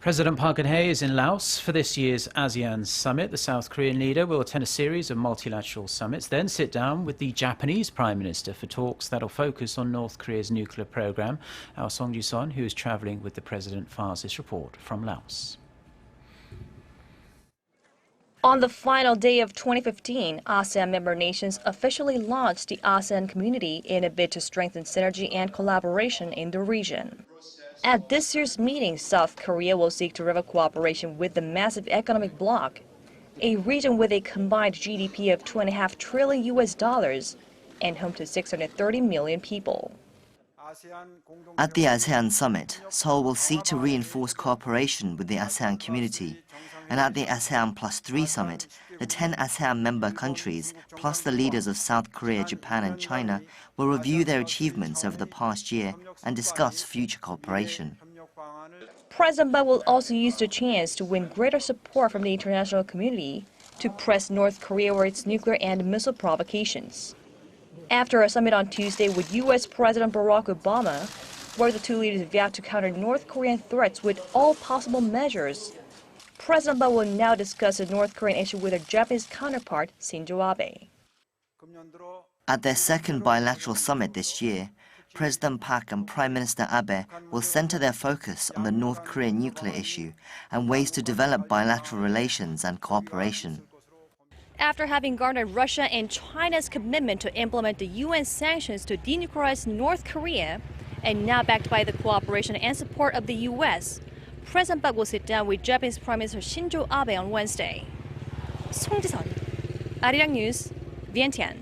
President Park Geun-hye is in Laos for this year's ASEAN Summit. The South Korean leader will attend a series of multilateral summits, then sit down with the Japanese Prime Minister for talks that will focus on North Korea's nuclear program. Our Song Ji-son, who is travelling with the President, files this report from Laos. On the final day of 2015, ASEAN member nations officially launched the ASEAN Community in a bid to strengthen synergy and collaboration in the region. At this year's meeting, South Korea will seek to revive cooperation with the massive economic bloc, a region with a combined GDP of $2.5 trillion and home to 630 million people. At the ASEAN Summit, Seoul will seek to reinforce cooperation with the ASEAN community. And at the ASEAN-plus-three summit, the 10 ASEAN member countries, plus the leaders of South Korea, Japan and China, will review their achievements over the past year and discuss future cooperation. President Park will also use the chance to win greater support from the international community to press North Korea over its nuclear and missile provocations. After a summit on Tuesday with U.S. President Barack Obama, where the two leaders vowed to counter North Korean threats with all possible measures, President Park will now discuss the North Korean issue with her Japanese counterpart, Shinzo Abe. At their second bilateral summit this year, President Park and Prime Minister Abe will center their focus on the North Korean nuclear issue and ways to develop bilateral relations and cooperation. After having garnered Russia and China's commitment to implement the UN sanctions to denuclearize North Korea, and now backed by the cooperation and support of the U.S., President Park will sit down with Japanese Prime Minister Shinzo Abe on Wednesday. Song Ji-son, Arirang News, Vientiane.